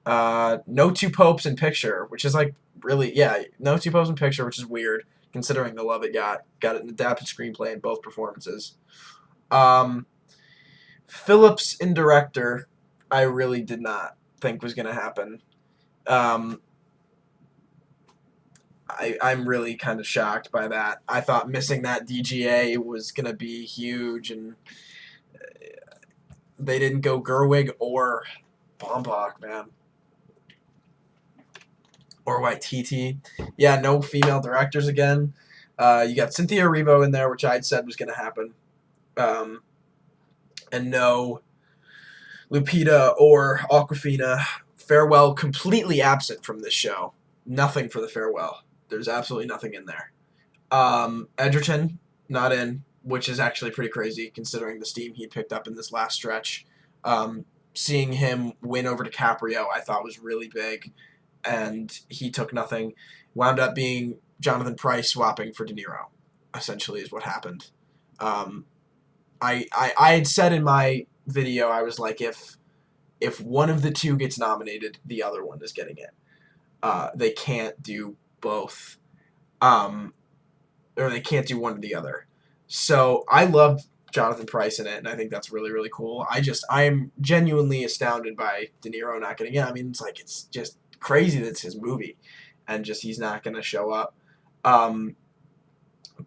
No Two Popes in Picture, which is, like, really... Yeah, no Two Popes in Picture, which is weird, considering the love it got. Got an adapted screenplay in both performances. Phillips in Director, I really did not think was going to happen. I'm really kind of shocked by that. I thought missing that DGA was going to be huge, and they didn't go Gerwig or Baumbach, man. Or Waititi. Yeah, no female directors again. You got Cynthia Erivo in there, which I'd said was going to happen. And no Lupita or Awkwafina. Farewell completely absent from this show. Nothing for the farewell. There's absolutely nothing in there. Edgerton, not in, which is actually pretty crazy considering the steam he picked up in this last stretch. Seeing him win over DiCaprio, I thought was really big, and he took nothing. Wound up being Jonathan Pryce swapping for De Niro, essentially, is what happened. I had said in my video, I was like, if one of the two gets nominated, the other one is getting it. They can't do both. Or they can't do one or the other. So I loved Jonathan Pryce in it, and I think that's really, really cool. I'm genuinely astounded by De Niro not getting it. I mean, it's just crazy that it's his movie, and just he's not going to show up.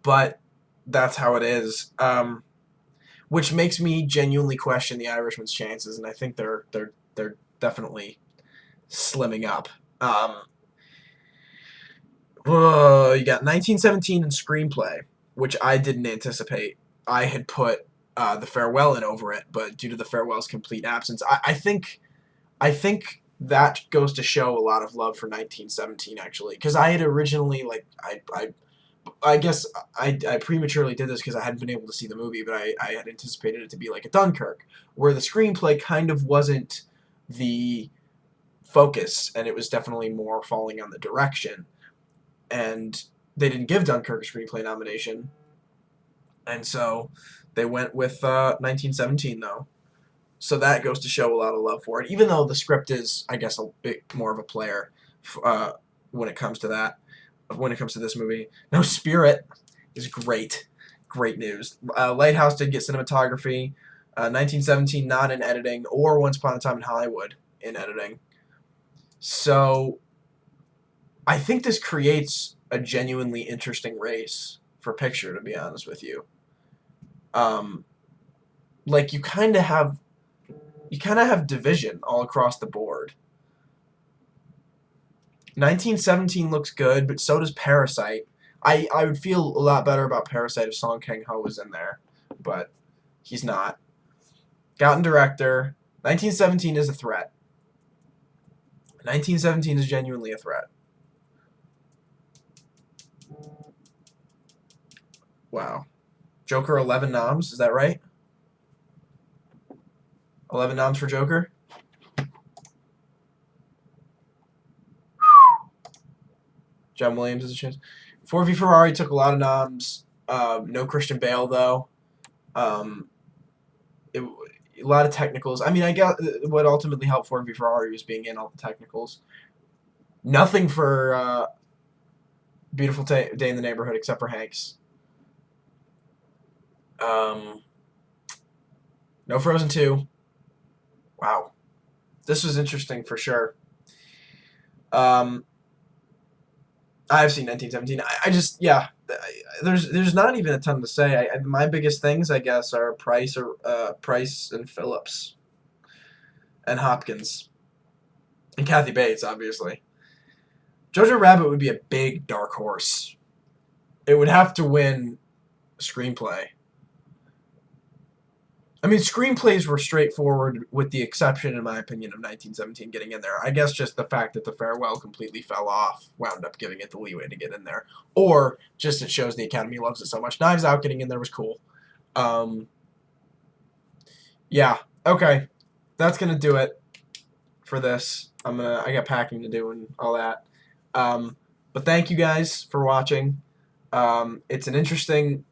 But that's how it is. Which makes me genuinely question The Irishman's chances, and I think they're definitely slimming up. You got 1917 and Screenplay, which I didn't anticipate. I had put The Farewell in over it, but due to The Farewell's complete absence, I think that goes to show a lot of love for 1917, actually, because I had originally, like, I guess I prematurely did this because I hadn't been able to see the movie, but I had anticipated it to be like a Dunkirk, where the screenplay kind of wasn't the focus, and it was definitely more falling on the direction. And they didn't give Dunkirk a screenplay nomination, and so they went with 1917, though. So that goes to show a lot of love for it, even though the script is, I guess, a bit more of a player when it comes to that. When it comes to this movie, No Spirit is great. Great news. Lighthouse did get cinematography. 1917 not in editing, or Once Upon a Time in Hollywood in editing. So I think this creates a genuinely interesting race for picture, to be honest with you. Like you kind of have division all across the board. 1917 looks good, but so does Parasite. I would feel a lot better about Parasite if Song Kang-ho was in there, but he's not. Gotten director. 1917 is a threat. 1917 is genuinely a threat. Wow. Joker 11 noms, is that right? 11 noms for Joker? John Williams has a chance. Ford v Ferrari took a lot of noms. No Christian Bale, though. A lot of technicals. I mean, I guess what ultimately helped Ford v Ferrari was being in all the technicals. Nothing for Beautiful Day in the Neighborhood except for Hanks. No Frozen 2. Wow. This was interesting for sure. I've seen 1917. I just, yeah, there's not even a ton to say. My biggest things, I guess, are Price and Phillips and Hopkins and Kathy Bates, obviously. Jojo Rabbit would be a big dark horse. It would have to win screenplay. I mean, screenplays were straightforward, with the exception, in my opinion, of 1917 getting in there. I guess just the fact that The Farewell completely fell off wound up giving it the leeway to get in there. Or just it shows the Academy loves it so much. Knives Out getting in there was cool. Yeah, okay. That's going to do it for this. I got packing to do and all that. But thank you guys for watching. It's an interesting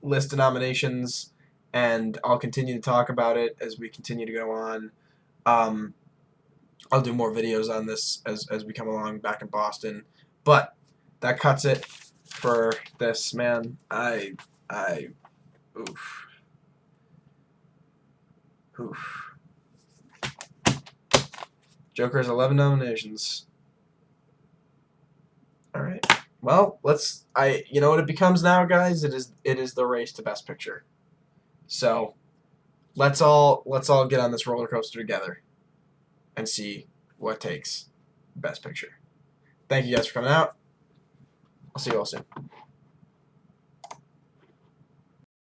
list of nominations, and I'll continue to talk about it as we continue to go on. I'll do more videos on this as we come along back in Boston. But that cuts it for this, man. Oof. Joker has 11 nominations. All right. Well, you know what it becomes now, guys? It is the race to Best Picture. So let's all get on this roller coaster together and see what takes Best Picture. Thank you guys for coming out. I'll see you all soon.